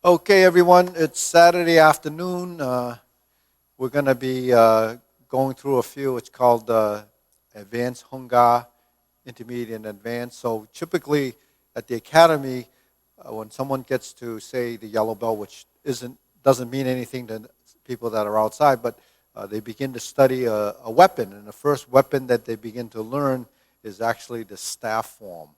Okay, everyone, it's Saturday afternoon. We're going to be going through a few. It's called Advanced Hung Gar, Intermediate and Advanced. So typically at the academy, when someone gets to, say, the yellow belt, which doesn't mean anything to people that are outside, but they begin to study a weapon. And the first weapon that they begin to learn is actually the staff form,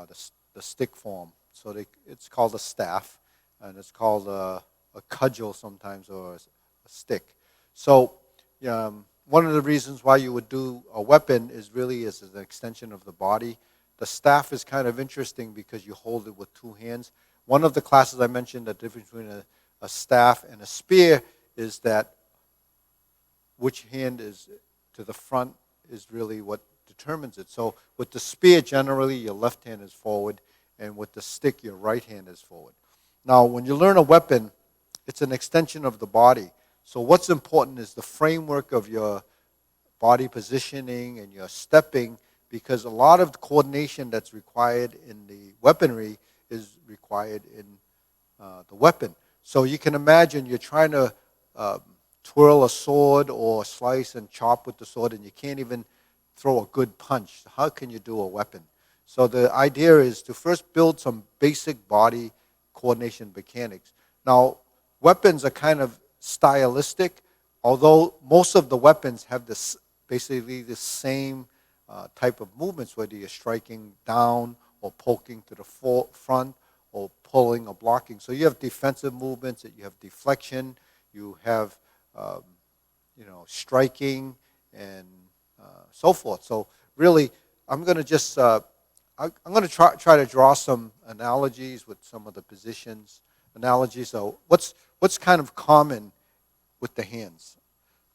the stick form. So it's called a staff. And it's called a cudgel sometimes, or a stick. So one of the reasons why you would do a weapon is really as an extension of the body. The staff is kind of interesting because you hold it with two hands. One of the classes I mentioned, the difference between a staff and a spear is that which hand is to the front is really what determines it. So with the spear, generally your left hand is forward, and with the stick, your right hand is forward. Now, when you learn a weapon, it's an extension of the body. So what's important is the framework of your body positioning and your stepping, because a lot of the coordination that's required in the weaponry is required in the weapon. So you can imagine you're trying to twirl a sword or slice and chop with the sword, and you can't even throw a good punch. How can you do a weapon? So the idea is to first build some basic body coordination mechanics. Now, weapons are kind of stylistic, although most of the weapons have basically the same type of movements, whether you're striking down or poking to the front or pulling or blocking. So you have defensive movements, you have deflection, you have striking and so forth. So really, I'm going to just I'm going to try to draw some analogies with some of the positions. Analogies. So what's kind of common with the hands?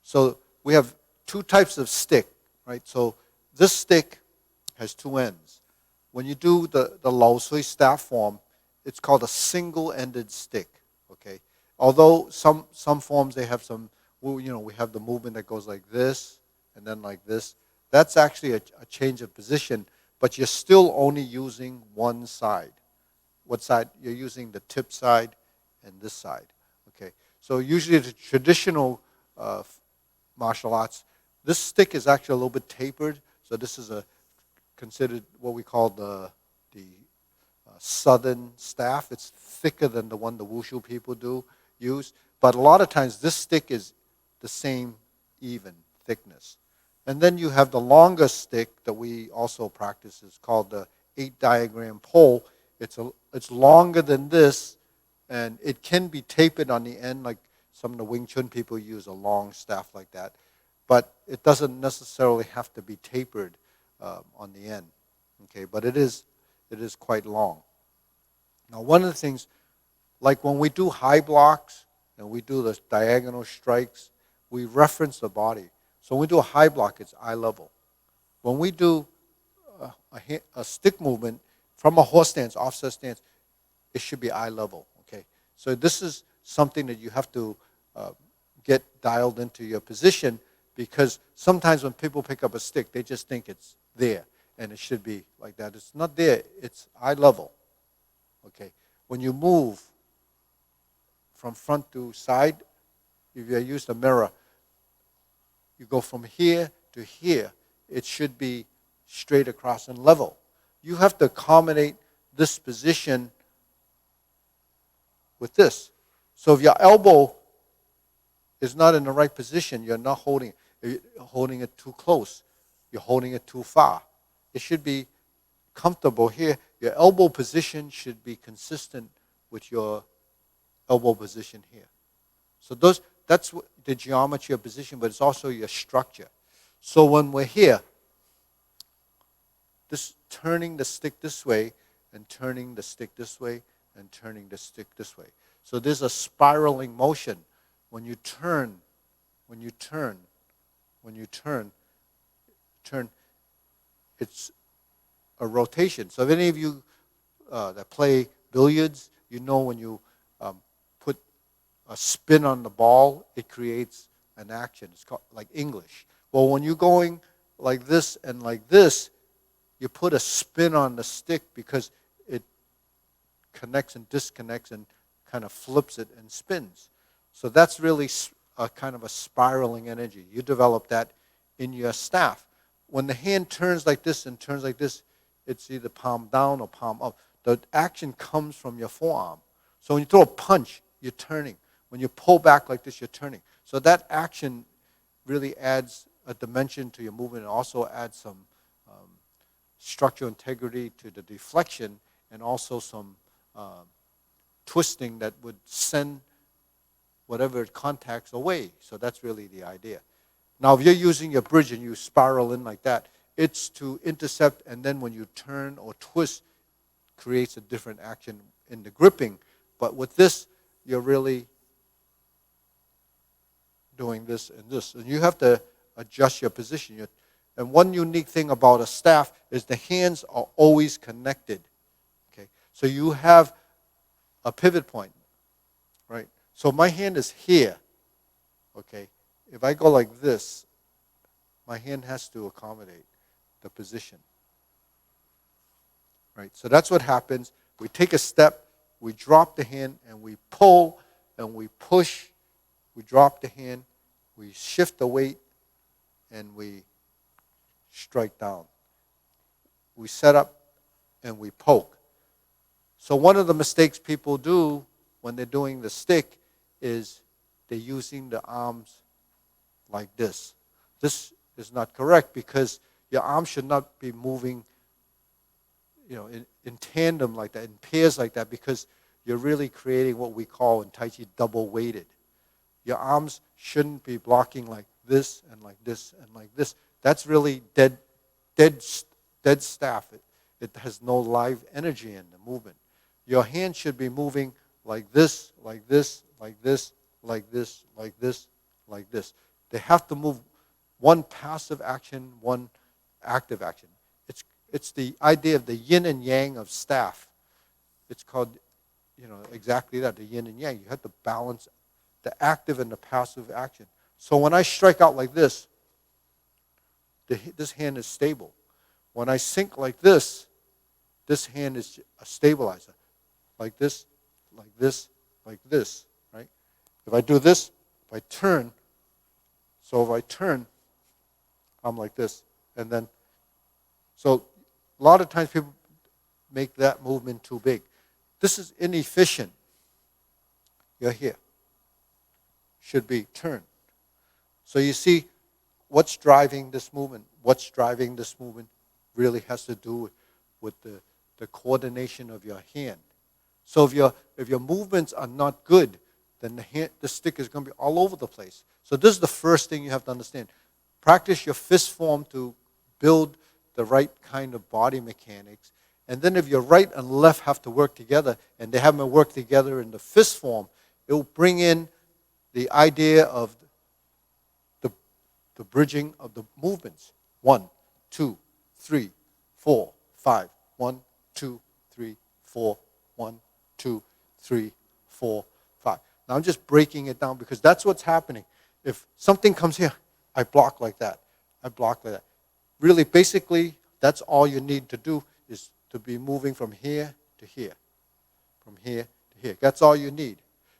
So we have two types of stick, right? So this stick has two ends. When you do the Lao Sui staff form, it's called a single-ended stick. Okay. Although some forms they have some, we have the movement that goes like this and then like this. That's actually a change of position. But you're still only using one side. What side? You're using the tip side and this side. Okay. So usually the traditional martial arts, this stick is actually a little bit tapered. So this is considered what we call the southern staff. It's thicker than the one the Wushu people use. But a lot of times this stick is the same even thickness. And then you have the longer stick that we also practice. It's called the 8-diagram pole. It's longer than this, and it can be tapered on the end, like some of the Wing Chun people use a long staff like that. But it doesn't necessarily have to be tapered on the end. Okay, but it is quite long. Now, one of the things, like when we do high blocks and we do the diagonal strikes, we reference the body. So when we do a high block, it's eye level. When we do a stick movement from a horse stance, offset stance, it should be eye level. Okay. So this is something that you have to get dialed into your position, because sometimes when people pick up a stick, they just think it's there and it should be like that. It's not there. It's eye level. Okay. When you move from front to side, if you use the mirror, you go from here to here, it should be straight across and level. You have to accommodate this position with this. So if your elbow is not in the right position, you're not holding it. You're holding it too close. You're holding it too far. It should be comfortable here. Your elbow position should be consistent with your elbow position here. So that's the geometry of position, but it's also your structure. So when we're here, turning the stick this way and turning the stick this way and turning the stick this way. So there's a spiraling motion. When you turn, it's a rotation. So if any of you that play billiards, you know when you put a spin on the ball, it creates an action. It's called like English. Well, when you're going like this and like this, you put a spin on the stick because it connects and disconnects and kind of flips it and spins. So that's really a kind of a spiraling energy. You develop that in your staff. When the hand turns like this and turns like this, it's either palm down or palm up. The action comes from your forearm. So when you throw a punch, you're turning. When you pull back like this, you're turning. So that action really adds a dimension to your movement. It also adds some structural integrity to the deflection, and also some twisting that would send whatever it contacts away. So that's really the idea. Now, if you're using your bridge and you spiral in like that, it's to intercept, and then when you turn or twist, creates a different action in the gripping. But with this, you're really doing this and this. And you have to adjust your position. And one unique thing about a staff is the hands are always connected. Okay? So you have a pivot point, right? So my hand is here. Okay? If I go like this, my hand has to accommodate the position. Right? So that's what happens. We take a step, we drop the hand, and we pull, and we push. We drop the hand, we shift the weight, and we strike down. We set up, and we poke. So one of the mistakes people do when they're doing the stick is they're using the arms like this. This is not correct, because your arms should not be moving, in tandem like that, in pairs like that, because you're really creating what we call in Tai Chi double weighted. Your arms shouldn't be blocking like this and like this and like this. That's really dead staff. It has no live energy in the movement. Your hand should be moving like this, like this, like this, like this, like this, like this. They have to move one passive action, one active action. It's the idea of the yin and yang of staff. It's called, exactly that, the yin and yang. You have to balance the active and the passive action. So when I strike out like this, this hand is stable. When I sink like this hand is a stabilizer. Like this, like this, like this, right? If I do this, if I turn, I'm like this. And then, so a lot of times people make that movement too big. This is inefficient. You're here. Should be turn. So you see, what's driving this movement? What's driving this movement really has to do with the coordination of your hand. So if your movements are not good, then the stick is going to be all over the place. So this is the first thing you have to understand. Practice your fist form to build the right kind of body mechanics. And then if your right and left have to work together, and they haven't worked together in the fist form, it will bring in the idea of the bridging of the movements. 1, 2, 3, 4, 5. 1, 2, 3, 4. 1, 2, 3, 4, 5. Now I'm just breaking it down, because that's what's happening. If something comes here, I block like that. I block like that. Really, basically, that's all you need to do, is to be moving from here to here. From here to here. That's all you need.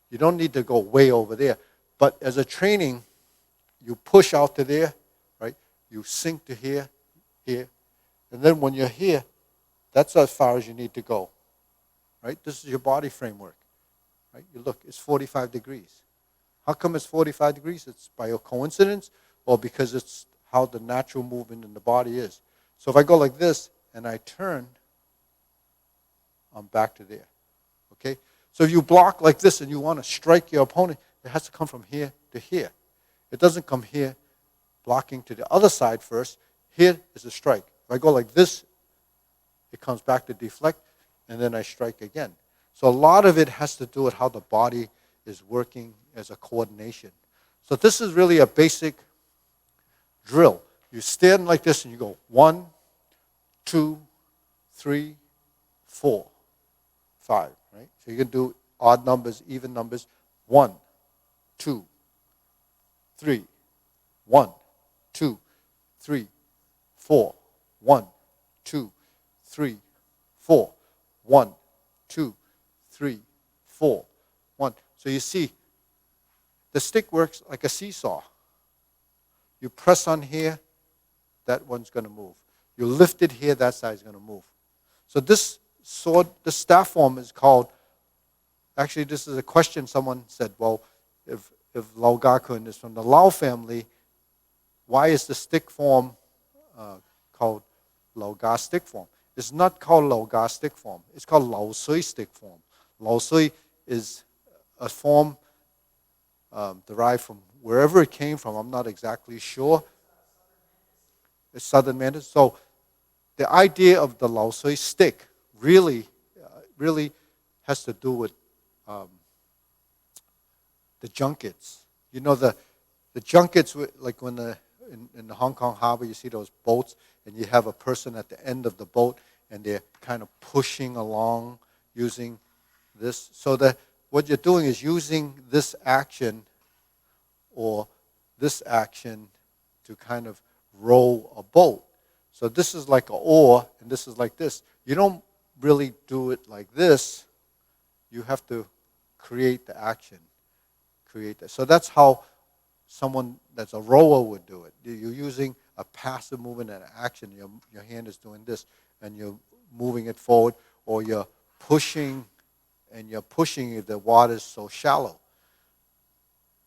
You don't need to go way over there. But as a training, you push out to there, right? You sink to here, here. And then when you're here, that's as far as you need to go. Right? This is your body framework. Right? You look, it's 45 degrees. How come it's 45 degrees? It's by a coincidence, or because it's how the natural movement in the body is. So if I go like this and I turn, I'm back to there. Okay? So if you block like this and you want to strike your opponent, it has to come from here to here. It doesn't come here blocking to the other side first. Here is a strike. If I go like this, it comes back to deflect, and then I strike again. So a lot of it has to do with how the body is working as a coordination. So this is really a basic drill. You stand like this and you go 1, 2, 3, 4, 5, right? So you can do odd numbers, even numbers. 1, 2, 3, 1, 2, 3, 4, 1, 2, 3, 4, 1, 2, 3, 4, 1. So you see, the stick works like a seesaw. You press on here, that one's going to move. You lift it here, that side's going to move. So this sword, the staff form is called, actually this is a question someone said, well, if Gar Kung is from the Lao family, why is the stick form called Gar stick form? It's not called Gar stick form. It's called Lao Sui stick form. Lao Sui is a form derived from wherever it came from. I'm not exactly sure. It's Southern Mandarin. So the idea of the Lao Sui stick really has to do with the junkets. You know, the junkets, like when in the Hong Kong harbor, you see those boats, and you have a person at the end of the boat, and they're kind of pushing along using this. So that what you're doing is using this action or this action to kind of row a boat. So this is like an oar, and this is like this. You don't really do it like this. You have to create the action. Create that. So that's how someone that's a rower would do it. You're using a passive movement and action. Your hand is doing this, and you're moving it forward, or you're pushing, and you're pushing if the water is so shallow.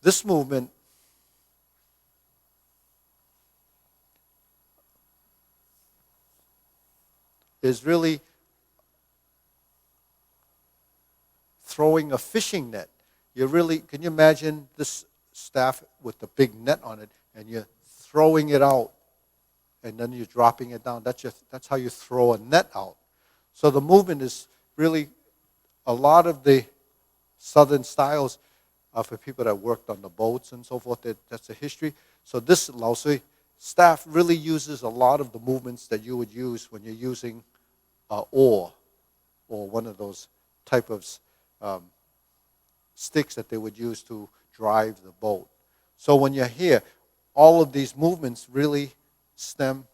This movement is really throwing a fishing net. Can you imagine this staff with the big net on it, and you're throwing it out, and then you're dropping it down. That's how you throw a net out. So the movement is really, a lot of the Southern styles are for people that worked on the boats and so forth. That's the history. So this Lao Sui staff really uses a lot of the movements that you would use when you're using oar, or one of those type of sticks that they would use to drive the boat. So when you're here, all of these movements really stem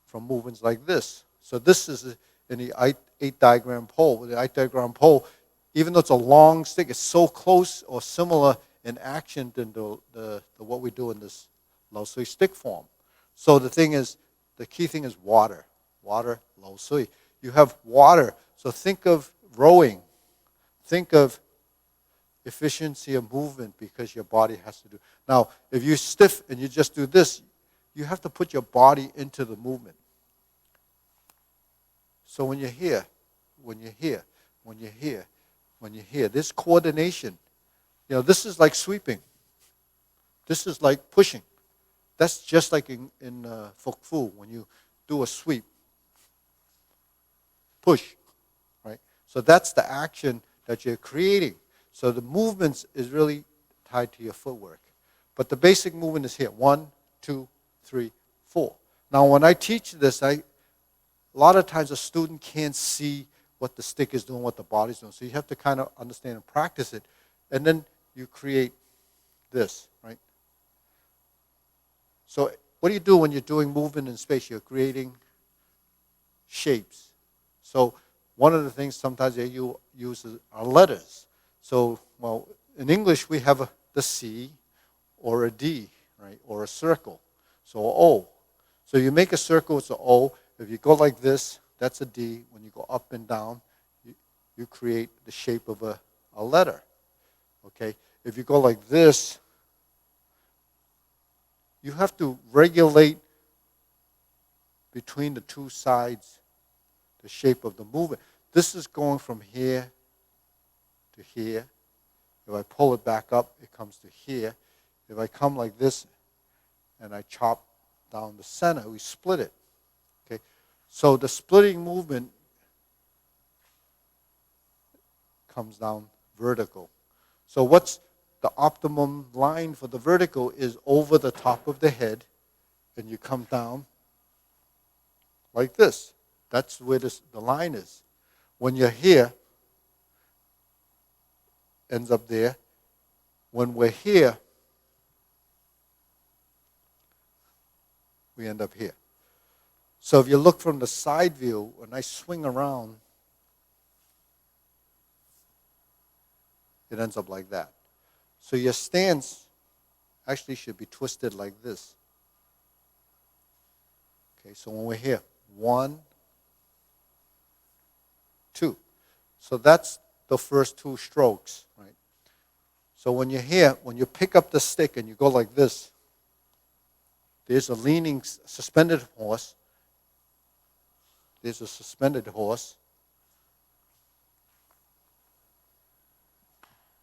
from movements like this. So this is in the 8-diagram pole. With the 8-diagram pole, even though it's a long stick, it's so close or similar in action to what we do in this Lao Sui stick form. So the key thing is water. Water, Lao Sui. You have water. So think of rowing. Think of efficiency of movement, because your body has to do. Now, if you're stiff and you just do this, you have to put your body into the movement. So when you're here, this coordination, this is like sweeping. This is like pushing. That's just like in Fok Fu, when you do a sweep. Push, right? So that's the action that you're creating. So the movements is really tied to your footwork. But the basic movement is here. 1, 2, 3, 4. Now when I teach this, a lot of times a student can't see what the stick is doing, what the body's doing. So you have to kind of understand and practice it. And then you create this, right? So what do you do when you're doing movement in space? You're creating shapes. So one of the things sometimes they use are letters. So, well, in English we have the C or a D, right, or a circle. So O. So you make a circle, it's an O. If you go like this, that's a D. When you go up and down, you create the shape of a letter. Okay? If you go like this, you have to regulate between the two sides the shape of the movement. This is going from here to here. If I pull it back up, it comes to here. If I come like this and I chop down the center, we split it. Okay? So the splitting movement comes down vertical. So what's the optimum line for the vertical is over the top of the head, and you come down like this. That's where the line is. When you're here, ends up there. When we're here, we end up here. So if you look from the side view, when I swing around, it ends up like that. So your stance actually should be twisted like this. Okay, so when we're here, 1, 2. So that's the first 2 strokes, right? So when you're here, when you pick up the stick and you go like this, there's a leaning suspended horse. There's a suspended horse.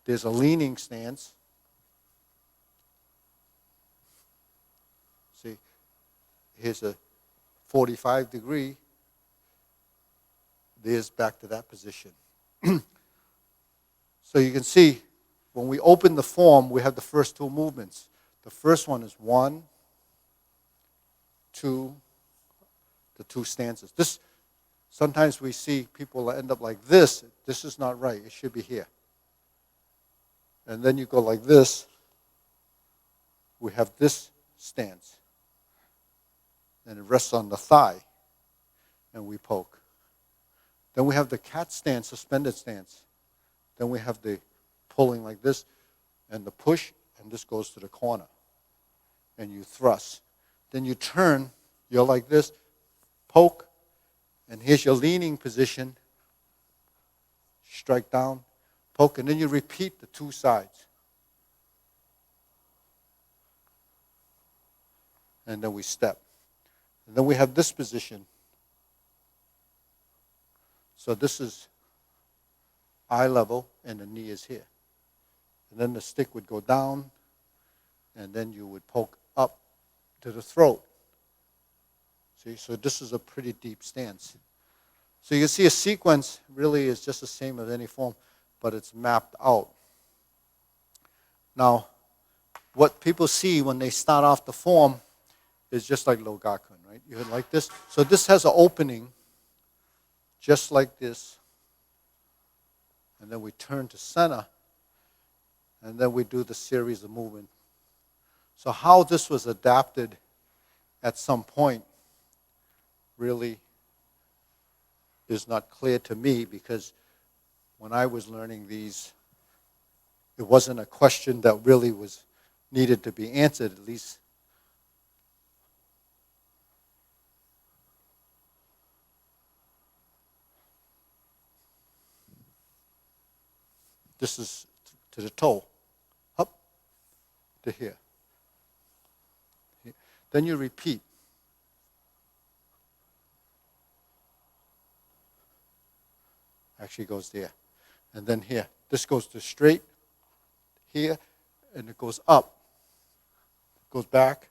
There's a leaning stance. See, here's a 45-degree. There's back to that position. So you can see, when we open the form, we have the first 2 movements. The first one is 1, 2, the 2 stances. This, sometimes we see people end up like this. This is not right. It should be here. And then you go like this. We have this stance. And it rests on the thigh. And we poke. Then we have the cat stance, suspended stance. Then we have the pulling like this, and the push, and this goes to the corner. And you thrust. Then you turn, you're like this, poke, and here's your leaning position. Strike down, poke, and then you repeat the 2 sides. And then we step. And then we have this position. So this is eye level, and the knee is here. And then the stick would go down, and then you would poke up to the throat. See, so this is a pretty deep stance. So you can see a sequence really is just the same as any form, but it's mapped out. Now, what people see when they start off the form is just like low Gar Kung, right? You like this. So this has an opening, just like this. And then we turn to center, and then we do the series of movement. So how this was adapted at some point really is not clear to me, because when I was learning these, it wasn't a question that really was needed to be answered, at least. This is to the toe, up to here. Then you repeat. Actually goes there. And then here. This goes to straight here, and it goes up. It goes back,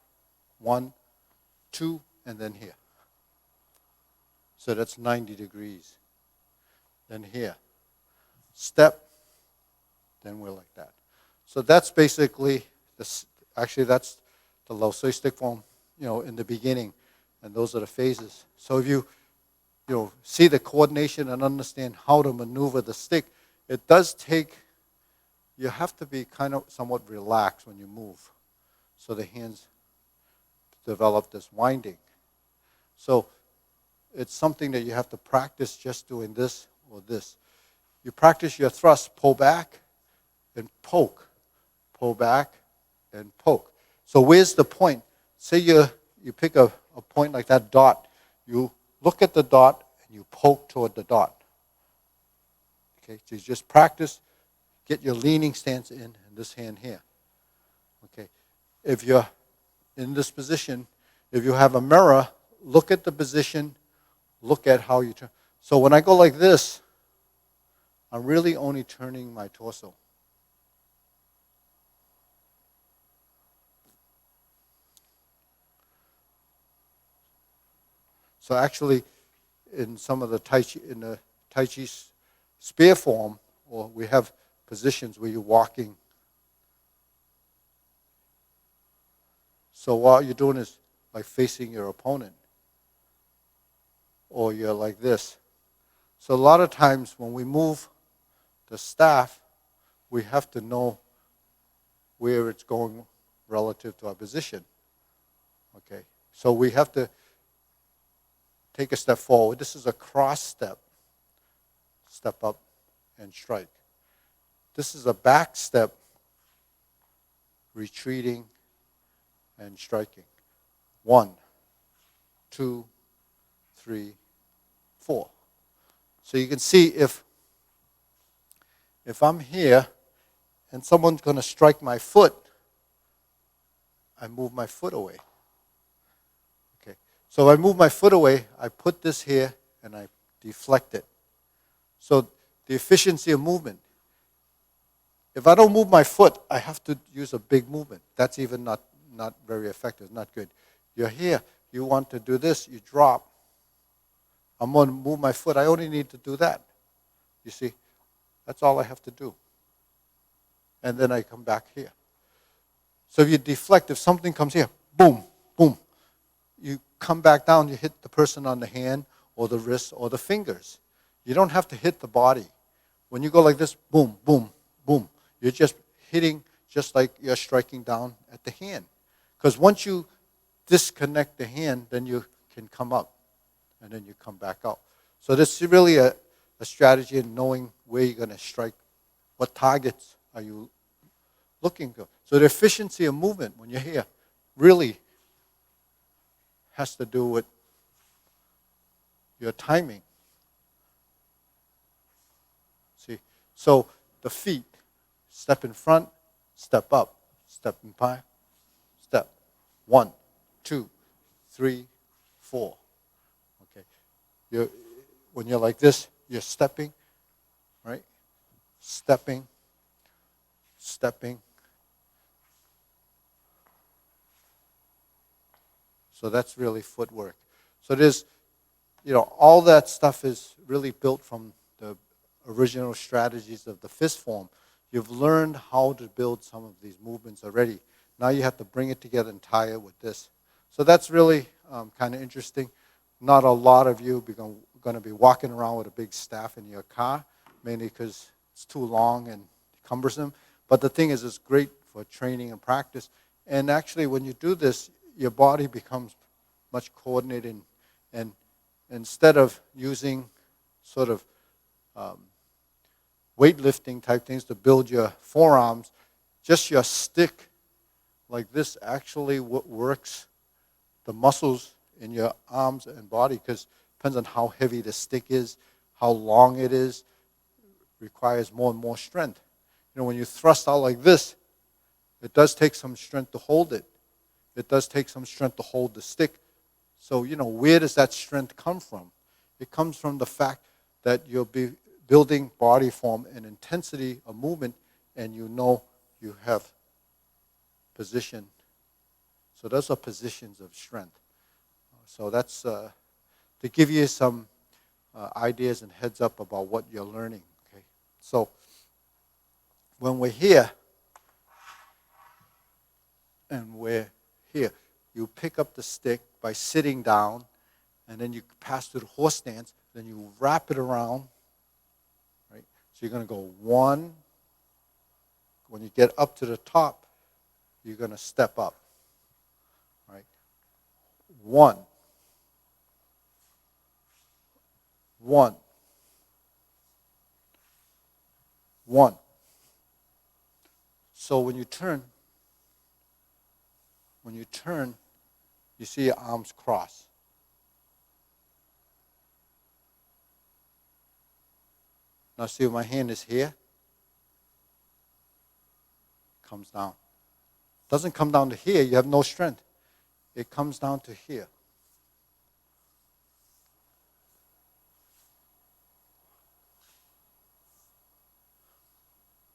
1, 2, and then here. So that's 90 degrees. Then here. Step. Then we're like that. So that's basically, actually that's the low soy stick form, in the beginning. And those are the phases. So if you see the coordination and understand how to maneuver the stick, it does take, you have to be kind of somewhat relaxed when you move. So the hands develop this winding. So it's something that you have to practice just doing this or this. You practice your thrust, pull back, and poke. Pull back and poke. So where's the point? Say you pick a point like that dot. You look at the dot and you poke toward the dot. Okay, so you just practice, get your leaning stance in this hand here. Okay, if you're in this position, if you have a mirror, look at the position, look at how you turn. So when I go like this, I'm really only turning my torso. So actually, in some of the Tai Chi spear form, or we have positions where you're walking. So what you're doing is like facing your opponent, or you're like this. So a lot of times when we move the staff, we have to know where it's going relative to our position. Okay, so we have to take a step forward. This is a cross step. Step up and strike. this is a back step, retreating and striking. 1, 2, 3, 4. So you can see if I'm here and someone's going to strike my foot, I move my foot away. Okay. So I move my foot away, I put this here, and I deflect it. So the efficiency of movement. If I don't move my foot, I have to use a big movement. That's even not very effective, not good. You're here, you want to do this, you drop. I'm going to move my foot. I only need to do that. You see, that's all I have to do. And then I come back here. So if you deflect, if something comes here, boom, boom, you come back down, you hit the person on the hand or the wrist or the fingers. You don't have to hit the body. When you go like this, boom, boom, boom, you're just hitting just like you're striking down at the hand. Because once you disconnect the hand, then you can come up, and then you come back out. So this is really a strategy in knowing where you're going to strike, what targets are you looking for. So the efficiency of movement when you're here really has to do with your timing. See, so the feet, step in front, step up, step in behind, step. 1, 2, 3, 4. Okay. When you're like this, you're stepping, right? Stepping, stepping. So that's really footwork. So there's, all that stuff is really built from the original strategies of the fist form. You've learned how to build some of these movements already. Now you have to bring it together and tie it with this. So that's really kind of interesting. Not a lot of you are going to be walking around with a big staff in your car, mainly because it's too long and cumbersome. But the thing is, it's great for training and practice. And actually, when you do this, your body becomes much coordinated. And instead of using sort of weightlifting type things to build your forearms, just your stick like this actually works the muscles in your arms and body, because it depends on how heavy the stick is, how long it is, requires more and more strength. When you thrust out like this, it does take some strength to hold it. It does take some strength to hold the stick. So, where does that strength come from? It comes from the fact that you'll be building body form and intensity of movement, and you have position. So those are positions of strength. So that's to give you some ideas and heads up about what you're learning. Okay. So when we're here and we're here, you pick up the stick by sitting down, and then you pass through the horse stance, then you wrap it around, right? So you're going to go 1. When you get up to the top, you're going to step up, right? 1. 1. 1. So when you turn, you see your arms cross. Now see, my hand is here, comes down. Doesn't come down to here, you have no strength. It comes down to here.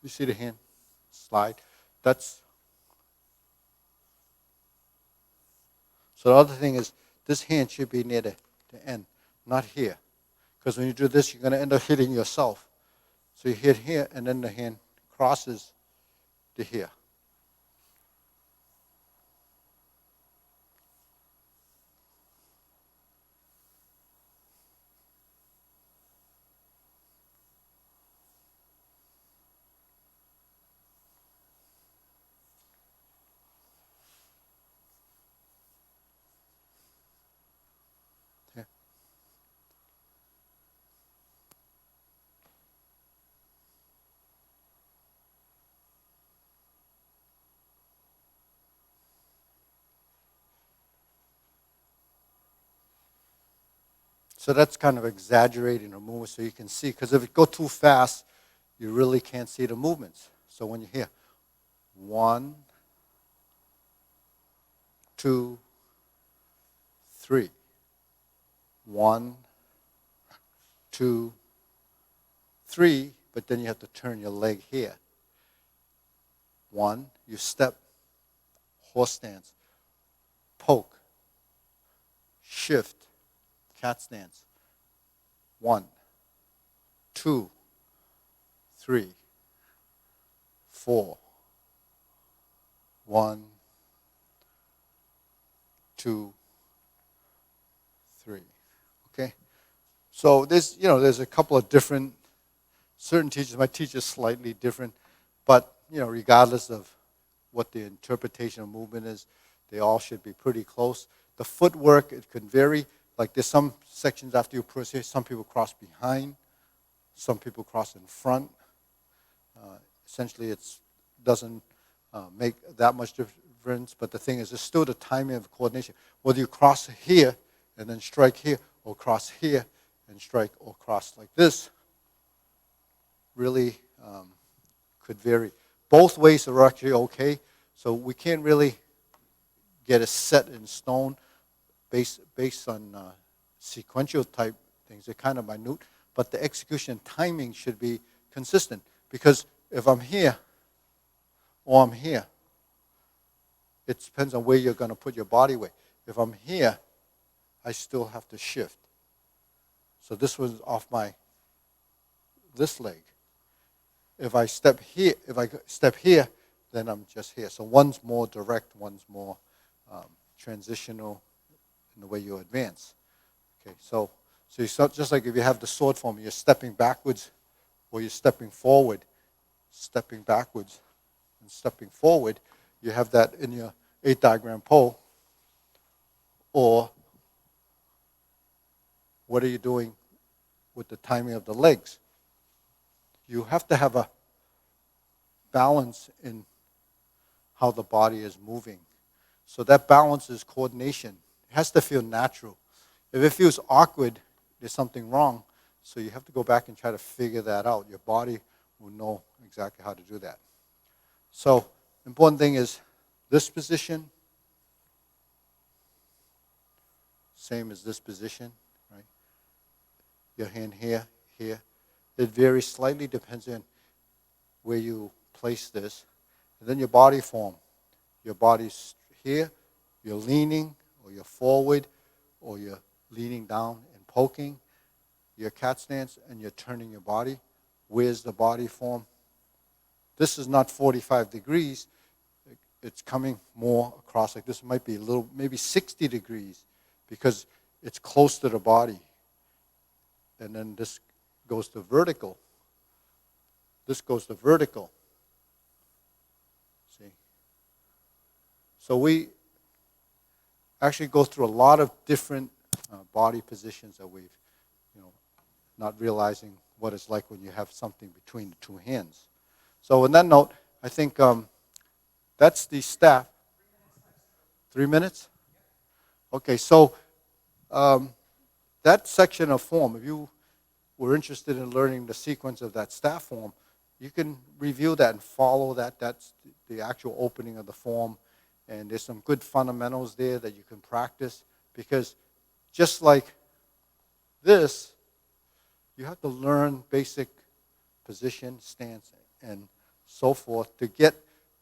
You see the hand slide? So the other thing is, this hand should be near the end, not here. Because when you do this, you're going to end up hitting yourself. So you hit here, and then the hand crosses to here. So that's kind of exaggerating the movement so you can see. Because if it go too fast, you really can't see the movements. So when you hear 1, 2, 3, 1, 2, 3, but then you have to turn your leg here. 1, you step, horse stance, poke, shift, cat stance. 1, 2, 3, 4. 1, 2, 3. Okay? So there's a couple of different, certain teachers might teach us slightly different, but regardless of what the interpretation of movement is, they all should be pretty close. The footwork, it can vary. Like there's some sections after you proceed, some people cross behind, some people cross in front. Essentially, it doesn't make that much difference, but the thing is, it's still the timing of coordination. Whether you cross here and then strike here, or cross here and strike, or cross like this, really could vary. Both ways are actually okay, so we can't really get it set in stone based on sequential type things. They're kind of minute, but the execution timing should be consistent, because if I'm here or I'm here, it depends on where you're going to put your body weight. If I'm here, I still have to shift. So this was off this leg. If I step here, then I'm just here. So one's more direct, one's more transitional in the way you advance. Okay, so you start, just like if you have the sword form, you're stepping backwards or you're stepping forward, stepping backwards and stepping forward. You have that in your 8 diagram pole. Or what are you doing with the timing of the legs? You have to have a balance in how the body is moving. So that balance is coordination. It has to feel natural. If it feels awkward, there's something wrong. So you have to go back and try to figure that out. Your body will know exactly how to do that. So important thing is this position, same as this position, right? Your hand here, here. It varies slightly, depends on where you place this. And then your body form. Your body's here, you're leaning, or you're forward, or you're leaning down and poking. Your cat stance, and you're turning your body. Where's the body form? This is not 45 degrees. It's coming more across like this. It might be a little, maybe 60 degrees, because it's close to the body. And then this goes to vertical. This goes to vertical. See? So we actually go through a lot of different body positions that we've, not realizing what it's like when you have something between the two hands. So on that note, I think that's the staff. 3 minutes? Okay, so that section of form, if you were interested in learning the sequence of that staff form, you can review that and follow that. That's the actual opening of the form. And there's some good fundamentals there that you can practice, because just like this, you have to learn basic position, stance, and so forth to get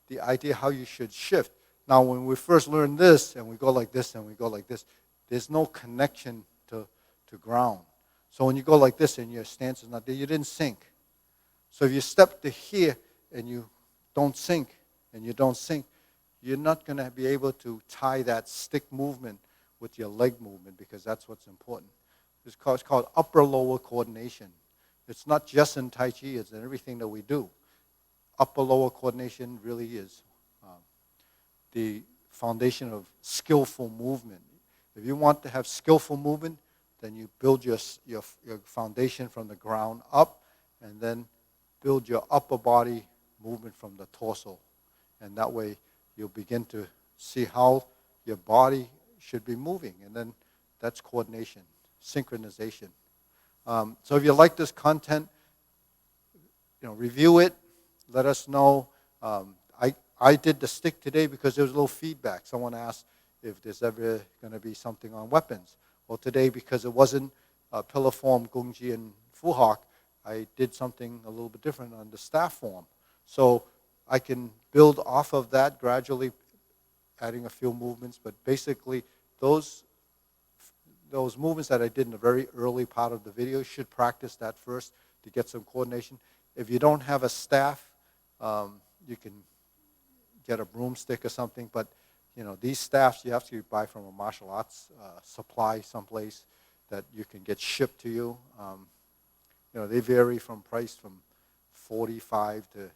the idea how you should shift. Now, when we first learn this, and we go like this, and we go like this, there's no connection to ground. So when you go like this and your stance is not there, you didn't sink. So if you step to here and you don't sink, you're not going to be able to tie that stick movement with your leg movement, because that's what's important. It's called upper-lower coordination. It's not just in Tai Chi, it's in everything that we do. Upper-lower coordination really is the foundation of skillful movement. If you want to have skillful movement, then you build your foundation from the ground up, and then build your upper body movement from the torso. And that way you'll begin to see how your body should be moving. And then that's coordination. synchronization. So if you like this content, review it. Let us know. I did the stick today because there was a little feedback. Someone asked if there's ever going to be something on weapons. Well, today, because it wasn't pillar form, Gungji and Fu Hawk, I did something a little bit different on the staff form. So I can build off of that gradually, adding a few movements. But basically, those movements that I did in the very early part of the video, you should practice that first to get some coordination. If you don't have a staff, you can get a broomstick or something. But these staffs you have to buy from a martial arts supply someplace that you can get shipped to you. They vary from price from $45 to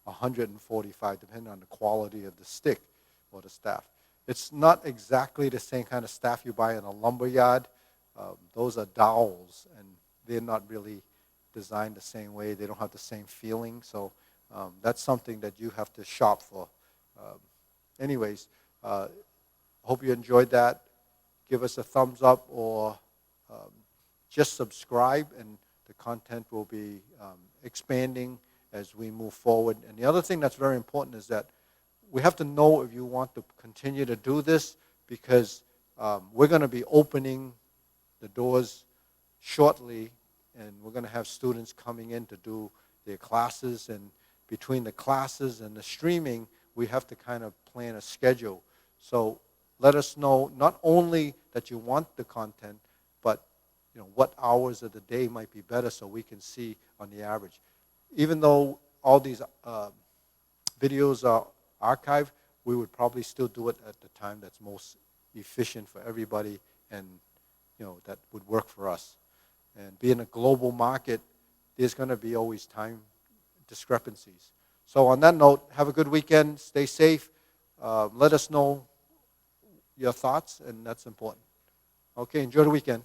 $145, depending on the quality of the stick or the staff. It's not exactly the same kind of staff you buy in a lumber yard. Those are dowels, and they're not really designed the same way. They don't have the same feeling. So that's something that you have to shop for. Anyways, hope you enjoyed that. Give us a thumbs up or just subscribe, and the content will be expanding as we move forward. And the other thing that's very important is that we have to know if you want to continue to do this, because we're going to be opening the doors shortly, and we're going to have students coming in to do their classes. And between the classes and the streaming, we have to kind of plan a schedule. So let us know not only that you want the content, but what hours of the day might be better, so we can see on the average. Even though all these videos are archived, we would probably still do it at the time that's most efficient for everybody, and that would work for us. And being a global market, there's going to be always time discrepancies. So on that note, have a good weekend. Stay safe. Let us know your thoughts, and that's important. Okay, enjoy the weekend.